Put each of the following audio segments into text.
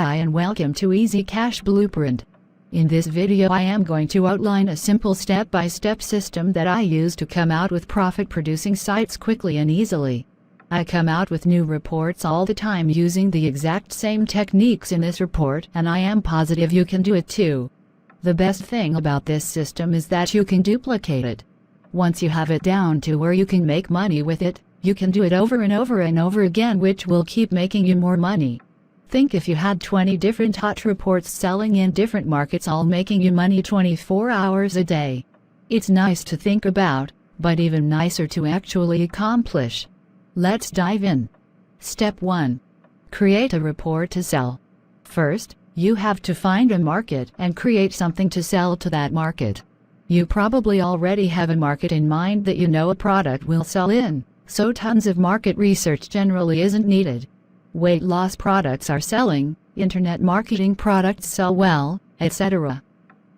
Hi and welcome to Easy Cash Blueprint. In this video I am going to outline a simple step-by-step system that I use to come out with profit-producing sites quickly and easily. I come out with new reports all the time using the exact same techniques in this report, and I am positive you can do it too. The best thing about this system is that you can duplicate it. Once you have it down to where you can make money with it, you can do it over and over and over again, which will keep making you more money. Think if you had 20 different hot reports selling in different markets, all making you money 24 hours a day. It's nice to think about, but even nicer to actually accomplish. Let's dive in. Step 1. Create a report to sell. First, you have to find a market and create something to sell to that market. You probably already have a market in mind that you know a product will sell in, so tons of market research generally isn't needed. Weight loss products are selling, internet marketing products sell well, etc.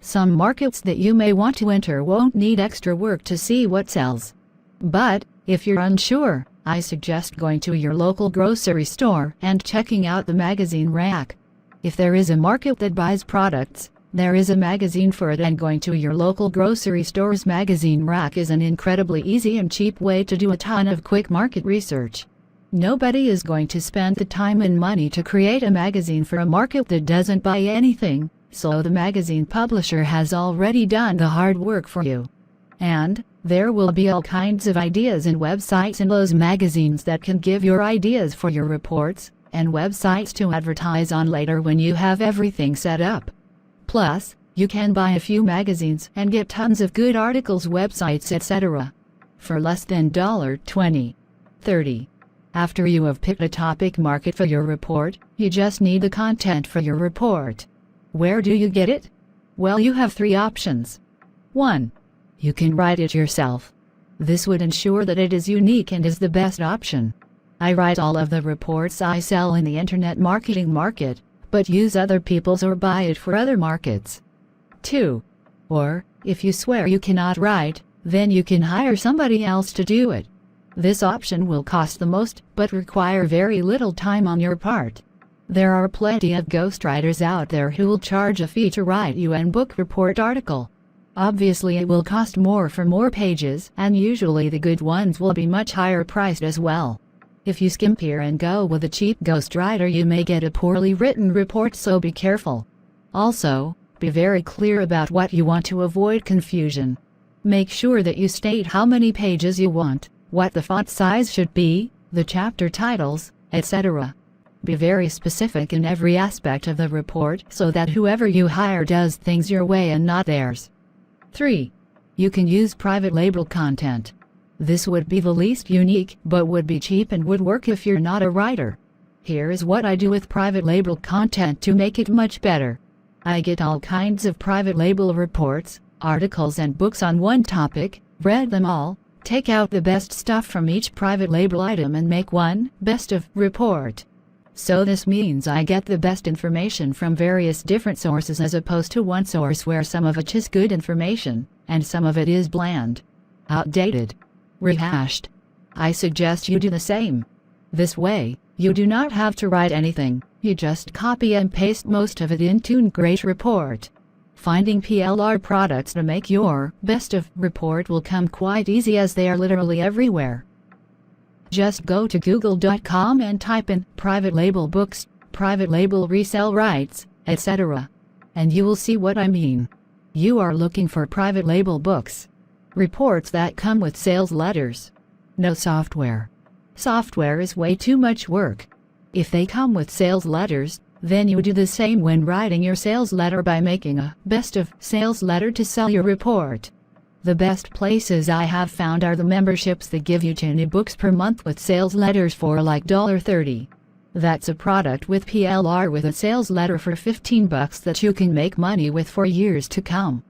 Some markets that you may want to enter won't need extra work to see what sells. But, if you're unsure, I suggest going to your local grocery store and checking out the magazine rack. If there is a market that buys products, there is a magazine for it, and going to your local grocery store's magazine rack is an incredibly easy and cheap way to do a ton of quick market research. Nobody is going to spend the time and money to create a magazine for a market that doesn't buy anything, so the magazine publisher has already done the hard work for you. And there will be all kinds of ideas and websites in those magazines that can give your ideas for your reports, and websites to advertise on later when you have everything set up. Plus, you can buy a few magazines and get tons of good articles, websites, etc. for less than $20, $30. After you have picked a topic market for your report, you just need the content for your report. Where do you get it? Well, you have 3 options. 1. You can write it yourself. This would ensure that it is unique and is the best option. I write all of the reports I sell in the internet marketing market, but use other people's or buy it for other markets. 2. Or, if you swear you cannot write, then you can hire somebody else to do it. This option will cost the most, but require very little time on your part. There are plenty of ghostwriters out there who will charge a fee to write you an book report article. Obviously it will cost more for more pages, and usually the good ones will be much higher priced as well. If you skimp here and go with a cheap ghostwriter, you may get a poorly written report, so be careful. Also, be very clear about what you want to avoid confusion. Make sure that you state how many pages you want, what the font size should be, the chapter titles, etc. Be very specific in every aspect of the report so that whoever you hire does things your way and not theirs. 3. You can use private label content. This would be the least unique, but would be cheap and would work if you're not a writer. Here is what I do with private label content to make it much better. I get all kinds of private label reports, articles and books on one topic, read them all, take out the best stuff from each private label item and make one best of report. So this means I get the best information from various different sources as opposed to one source where some of it is good information, and some of it is bland, outdated, rehashed. I suggest you do the same. This way, you do not have to write anything, you just copy and paste most of it into a great report. Finding PLR products to make your best of report will come quite easy, as they are literally everywhere. Just go to google.com and type in private label books, private label resale rights, etc. and you will see what I mean. You are looking for private label books. Reports that come with sales letters. No software. Software is way too much work. If they come with sales letters, then you do the same when writing your sales letter by making a best of sales letter to sell your report. The best places I have found are the memberships that give you 10 books per month with sales letters for like $30. That's a product with PLR with a sales letter for $15 that you can make money with for years to come.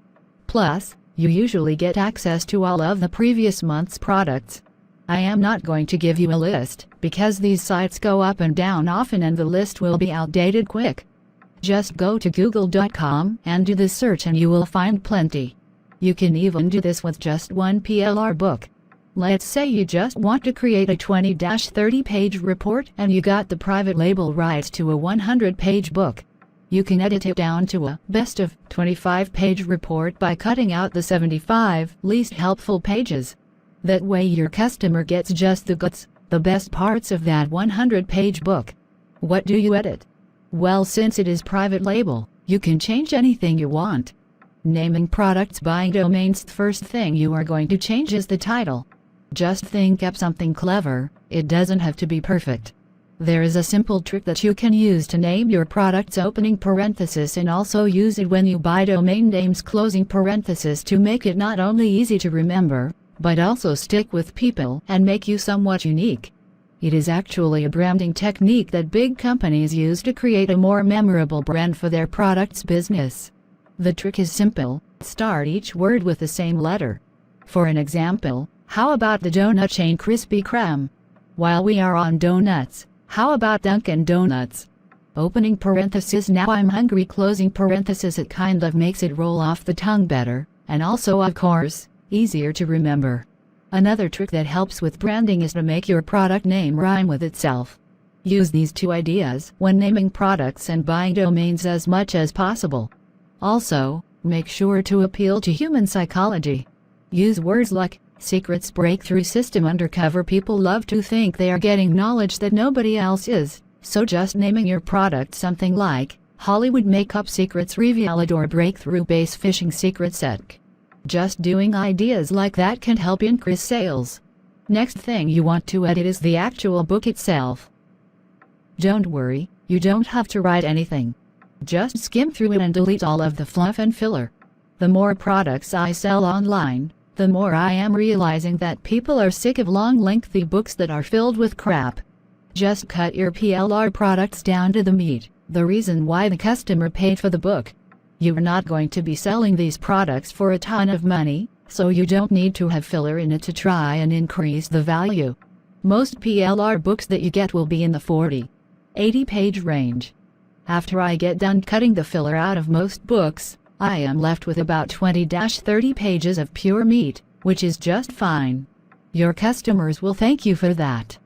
Plus, you usually get access to all of the previous month's products. I am not going to give you a list, because these sites go up and down often and the list will be outdated quick. Just go to google.com and do the search and you will find plenty. You can even do this with just one PLR book. Let's say you just want to create a 20-30 page report and you got the private label rights to a 100-page book. You can edit it down to a best of 25-page report by cutting out the 75 least helpful pages. That way your customer gets just the guts, the best parts of that 100-page book. What do you edit? Well, since it is private label, you can change anything you want. Naming products, buying domains. The first thing you are going to change is the title. Just think up something clever. It doesn't have to be perfect. There is a simple trick that you can use to name your products, opening parenthesis, and also use it when you buy domain names, closing parenthesis, to make it not only easy to remember, but also stick with people and make you somewhat unique. It is actually a branding technique that big companies use to create a more memorable brand for their product's business. The trick is simple. Start each word with the same letter. For an example, how about the donut chain Krispy Kreme? While we are on donuts, how about Dunkin' Donuts? Opening parenthesis, now I'm hungry, closing parenthesis. It kind of makes it roll off the tongue better, and also, of course, easier to remember. Another trick that helps with branding is to make your product name rhyme with itself. Use these two ideas when naming products and buying domains as much as possible. Also, make sure to appeal to human psychology. Use words like secrets, breakthrough system, undercover. People love to think they are getting knowledge that nobody else is, so just naming your product something like Hollywood makeup secrets revealed or breakthrough base phishing secret set. Just doing ideas like that can help increase sales. Next thing you want to edit is the actual book itself. Don't worry, you don't have to write anything. Just skim through it and delete all of the fluff and filler. The more products I sell online, the more I am realizing that people are sick of long, lengthy books that are filled with crap. Just cut your PLR products down to the meat, the reason why the customer paid for the book. You are not going to be selling these products for a ton of money, so you don't need to have filler in it to try and increase the value. Most PLR books that you get will be in the 40-80 page range. After I get done cutting the filler out of most books, I am left with about 20-30 pages of pure meat, which is just fine. Your customers will thank you for that.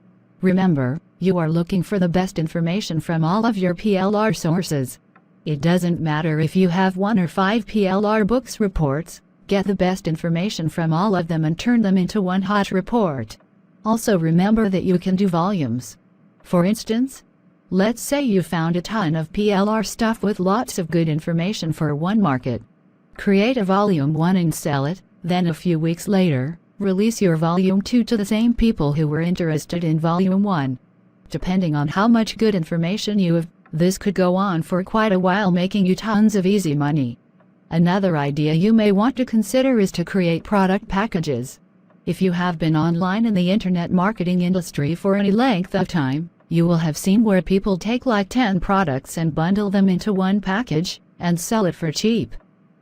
Remember, you are looking for the best information from all of your PLR sources. It doesn't matter if you have 1 or 5 PLR books reports, get the best information from all of them and turn them into one hot report. Also remember that you can do volumes. For instance, let's say you found a ton of PLR stuff with lots of good information for one market. Create a volume 1 and sell it, then a few weeks later, release your volume 2 to the same people who were interested in volume 1. Depending on how much good information you have, this could go on for quite a while, making you tons of easy money. Another idea you may want to consider is to create product packages. If you have been online in the internet marketing industry for any length of time, you will have seen where people take like 10 products and bundle them into one package and sell it for cheap.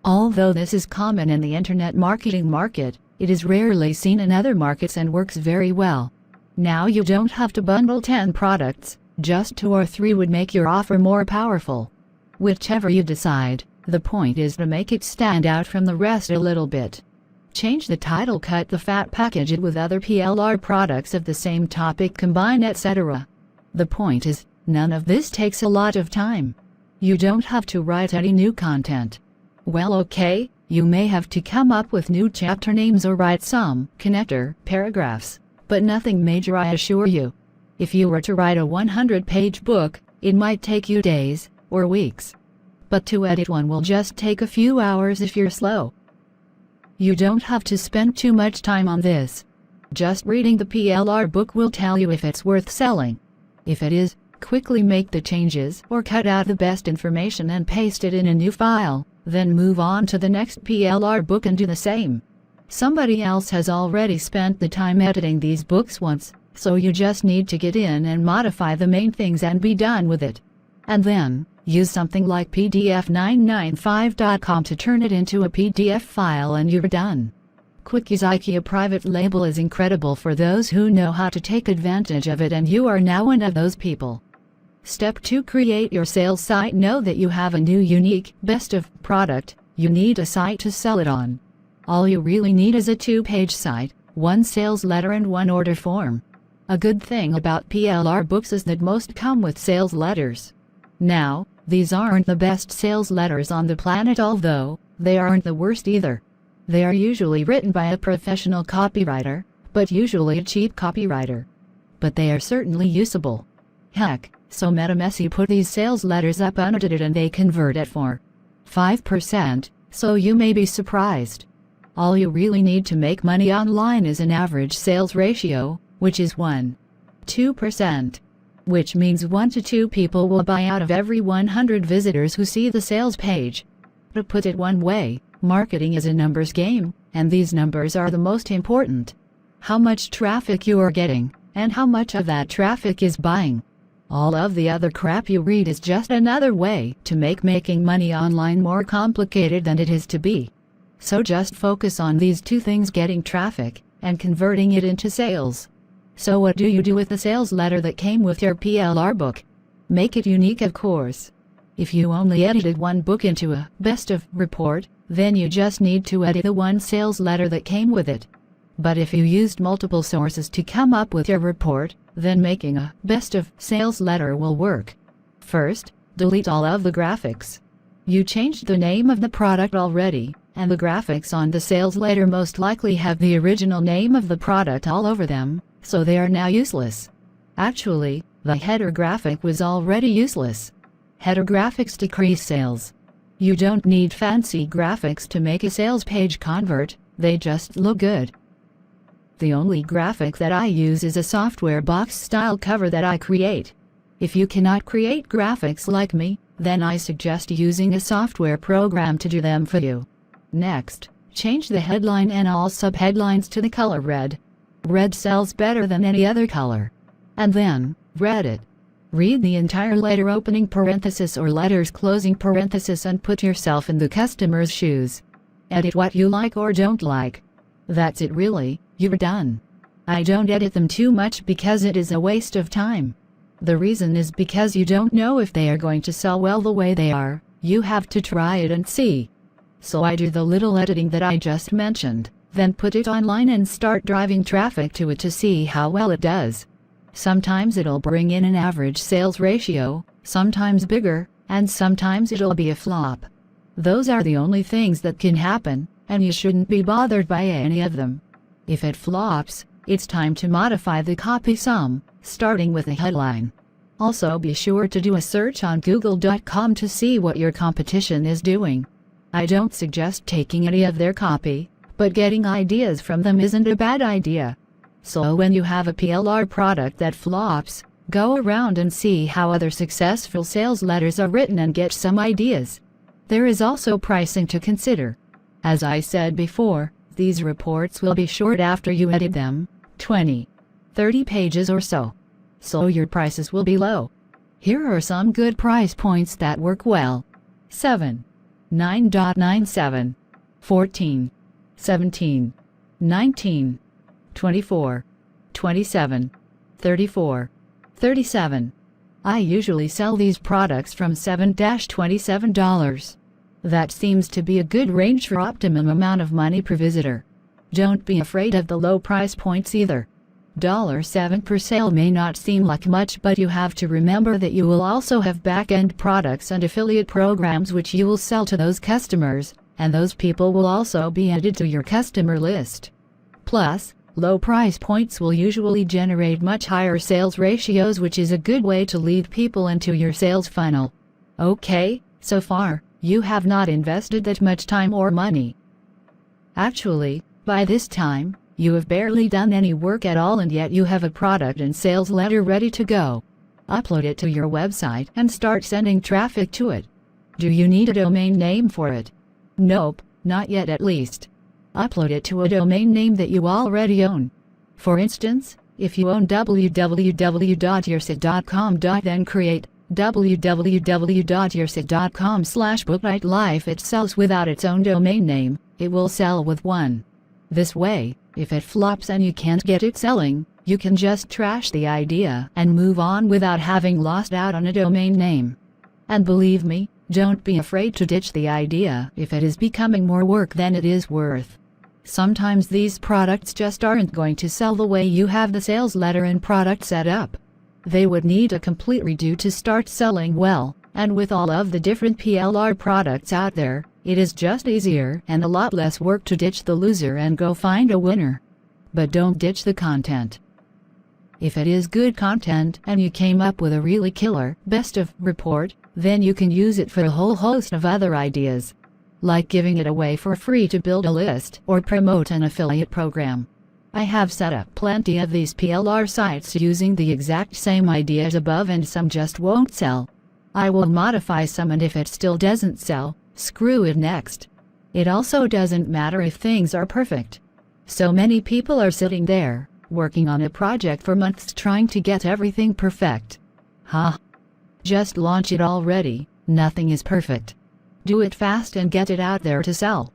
Although this is common in the internet marketing market, it is rarely seen in other markets and works very well. Now you don't have to bundle 10 products, just 2 or 3 would make your offer more powerful. Whichever you decide, the point is to make it stand out from the rest a little bit. Change the title, cut the fat, package it with other PLR products of the same topic, combine, etc. The point is, none of this takes a lot of time. You don't have to write any new content. Well, okay, you may have to come up with new chapter names or write some connector paragraphs, but nothing major, I assure you. If you were to write a 100-page book, it might take you days or weeks. But to edit one will just take a few hours if you're slow. You don't have to spend too much time on this. Just reading the PLR book will tell you if it's worth selling. If it is, quickly make the changes or cut out the best information and paste it in a new file, then move on to the next PLR book and do the same. Somebody else has already spent the time editing these books once, so you just need to get in and modify the main things and be done with it. And then, use something like PDF995.com to turn it into a PDF file and you're done. Quickie's IKEA private label is incredible for those who know how to take advantage of it, and you are now one of those people. Step 2. Create your sales site. Know that you have a new unique best of product. You need a site to sell it on. All you really need is a 2-page site, one sales letter and one order form. A good thing about PLR books is that most come with sales letters. Now, these aren't the best sales letters on the planet, although they aren't the worst either. They are usually written by a professional copywriter, but usually a cheap copywriter. But they are certainly usable. Heck, so MetaMessy put these sales letters up unedited and they convert at 4.5%, so you may be surprised. All you really need to make money online is an average sales ratio, which is 1.2%. Which means 1 to 2 people will buy out of every 100 visitors who see the sales page. To put it one way, marketing is a numbers game, and these numbers are the most important. How much traffic you are getting, and how much of that traffic is buying. All of the other crap you read is just another way to make making money online more complicated than it is to be. So just focus on these two things: getting traffic, and converting it into sales. So what do you do with the sales letter that came with your PLR book? Make it unique, of course. If you only edited one book into a best of report, then you just need to edit the one sales letter that came with it. But if you used multiple sources to come up with your report, then making a best of sales letter will work. First, delete all of the graphics. You changed the name of the product already, and the graphics on the sales letter most likely have the original name of the product all over them, so they are now useless. Actually, the header graphic was already useless. Header graphics decrease sales. You don't need fancy graphics to make a sales page convert, they just look good. The only graphic that I use is a software box style cover that I create. If you cannot create graphics like me, then I suggest using a software program to do them for you. Next, change the headline and all subheadlines to the color red. Red sells better than any other color. And then, read it. Read the entire letter opening parenthesis or letters closing parenthesis and put yourself in the customer's shoes. Edit what you like or don't like. That's it really, you're done. I don't edit them too much because it is a waste of time. The reason is because you don't know if they are going to sell well the way they are. You have to try it and see. So I do the little editing that I just mentioned, then put it online and start driving traffic to it to see how well it does. Sometimes it'll bring in an average sales ratio, sometimes bigger, and sometimes it'll be a flop. Those are the only things that can happen, and you shouldn't be bothered by any of them. If it flops, it's time to modify the copy some, starting with a headline. Also be sure to do a search on google.com to see what your competition is doing. I don't suggest taking any of their copy, but getting ideas from them isn't a bad idea. So when you have a PLR product that flops, go around and see how other successful sales letters are written and get some ideas. There is also pricing to consider. As I said before, these reports will be short after you edit them, 20-30 pages or so. So your prices will be low. Here are some good price points that work well. 7. 9.97. 14. 17. 19. 24. 27. 34. 37. I usually sell these products from $7-27. That seems to be a good range for optimum amount of money per visitor. Don't be afraid of the low price points either. $7 per sale may not seem like much, but you have to remember that you will also have back-end products and affiliate programs which you will sell to those customers, and those people will also be added to your customer list. Plus, low price points will usually generate much higher sales ratios, which is a good way to lead people into your sales funnel. Okay, so far, you have not invested that much time or money. Actually, by this time, you have barely done any work at all, and yet you have a product and sales letter ready to go. Upload it to your website and start sending traffic to it. Do you need a domain name for it? Nope, not yet at least. Upload it to a domain name that you already own. For instance, if you own www.yoursite.com, then create www.yoursite.com/booknightlife. It sells without its own domain name, it will sell with one. This way, if it flops and you can't get it selling, you can just trash the idea and move on without having lost out on a domain name. And believe me, don't be afraid to ditch the idea if it is becoming more work than it is worth. Sometimes these products just aren't going to sell the way you have the sales letter and product set up. They would need a complete redo to start selling well, and with all of the different PLR products out there, it is just easier and a lot less work to ditch the loser and go find a winner. But don't ditch the content. If it is good content and you came up with a really killer best of report, then you can use it for a whole host of other ideas, like giving it away for free to build a list or promote an affiliate program. I have set up plenty of these PLR sites using the exact same ideas above, and some just won't sell. I will modify some, and if it still doesn't sell, screw it next. It also doesn't matter if things are perfect. So many people are sitting there, working on a project for months trying to get everything perfect. Just launch it already, nothing is perfect. Do it fast and get it out there to sell.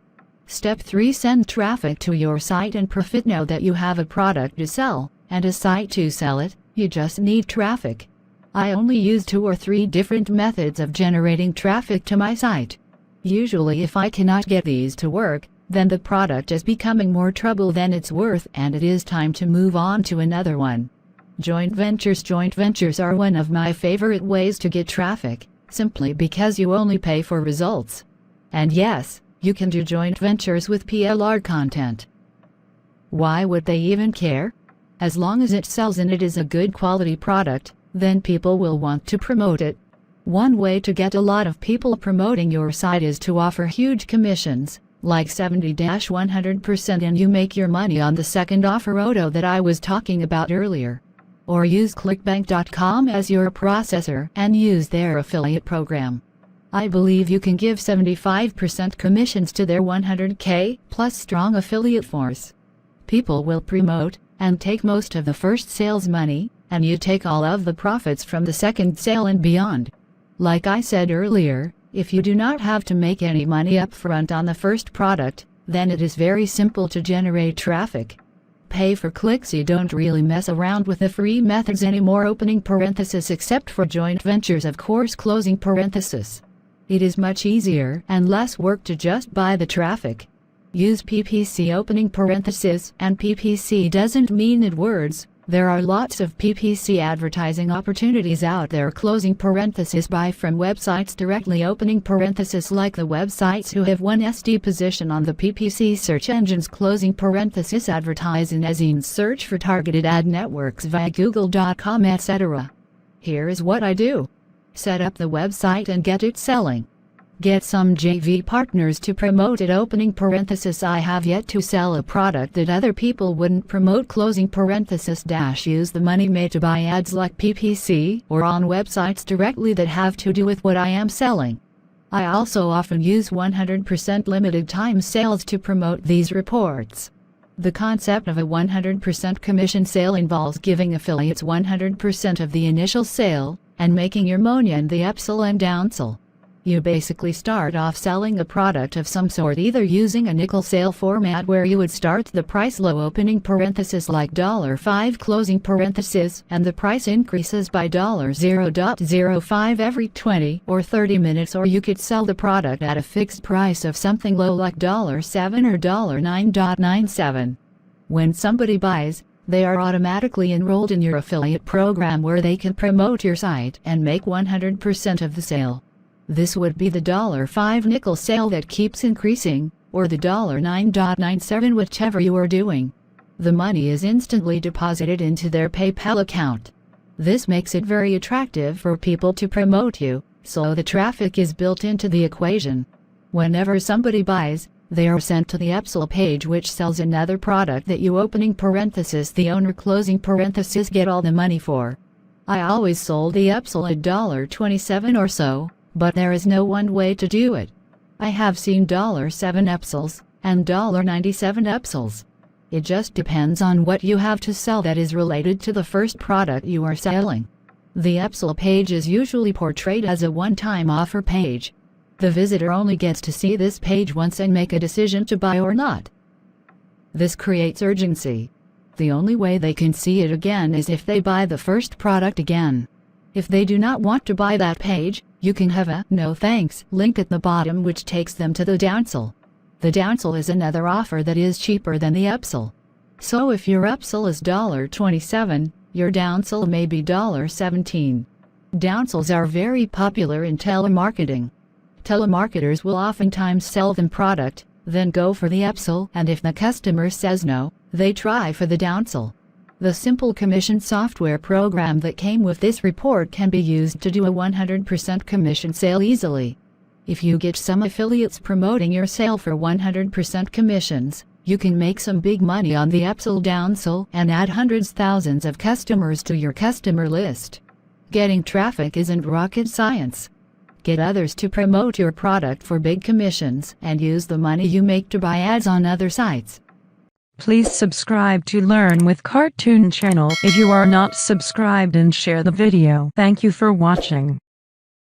Step 3. Send traffic to your site and profit. Know that you have a product to sell, and a site to sell it, you just need traffic. I only use 2 or 3 different methods of generating traffic to my site. Usually if I cannot get these to work, then the product is becoming more trouble than it's worth and it is time to move on to another one. Joint ventures. Joint ventures are one of my favorite ways to get traffic, simply because you only pay for results. And yes, you can do joint ventures with PLR content. Why would they even care? As long as it sells and it is a good quality product, then people will want to promote it. One way to get a lot of people promoting your site is to offer huge commissions, like 70-100%, and you make your money on the second offer auto that I was talking about earlier. Or use clickbank.com as your processor and use their affiliate program. I believe you can give 75% commissions to their 100K plus strong affiliate force. People will promote and take most of the first sales money, and you take all of the profits from the second sale and beyond. Like I said earlier, if you do not have to make any money up front on the first product, then it is very simple to generate traffic. Pay for clicks. You don't really mess around with the free methods anymore. Opening parenthesis, except for joint ventures, of course. Closing parenthesis. It is much easier and less work to just buy the traffic. Use PPC. Opening parenthesis, and PPC doesn't mean AdWords. There are lots of PPC advertising opportunities out there. Closing parenthesis, buy from websites directly. Opening parenthesis, like the websites who have 1SD position on the PPC search engines. Closing parenthesis, advertise in Azine search for targeted ad networks via google.com, etc. Here is what I do. Set up the website and get it selling. Get some JV partners to promote it. Opening parenthesis, I have yet to sell a product that other people wouldn't promote. Closing parenthesis, use the money made to buy ads like PPC or on websites directly that have to do with what I am selling. I also often use 100% limited time sales to promote these reports. The concept of a 100% commission sale involves giving affiliates 100% of the initial sale and making your money in the upsell and downsell. You basically start off selling a product of some sort, either using a nickel sale format where you would start the price low, opening parenthesis, like $5, closing parenthesis, and the price increases by $0.05 every 20 or 30 minutes, or you could sell the product at a fixed price of something low like $7 or $9.97. When somebody buys, they are automatically enrolled in your affiliate program where they can promote your site and make 100% of the sale. This would be the $5 nickel sale that keeps increasing, or the $9.97, whichever you are doing. The money is instantly deposited into their PayPal account. This makes it very attractive for people to promote you, so the traffic is built into the equation. Whenever somebody buys, they are sent to the upsell page, which sells another product that you, opening parenthesis, the owner, closing parenthesis, get all the money for. I always sold the upsell at $27 or so. But there is no one way to do it. I have seen $7 upsells and $97 upsells. It just depends on what you have to sell that is related to the first product you are selling. The upsell page is usually portrayed as a one-time offer page. The visitor only gets to see this page once and make a decision to buy or not. This creates urgency. The only way they can see it again is if they buy the first product again. If they do not want to buy that page, you can have a "no thanks" link at the bottom, which takes them to the downsell. The downsell is another offer that is cheaper than the upsell. So if your upsell is $27, your downsell may be $17. Downsells are very popular in telemarketing. Telemarketers will oftentimes sell them product, then go for the upsell, and if the customer says no, they try for the downsell. The simple commission software program that came with this report can be used to do a 100% commission sale easily. If you get some affiliates promoting your sale for 100% commissions, you can make some big money on the upsell downsell and add hundreds thousands of customers to your customer list. Getting traffic isn't rocket science. Get others to promote your product for big commissions and use the money you make to buy ads on other sites. Please subscribe to Learn with Cartoon channel if you are not subscribed and share the video. Thank you for watching.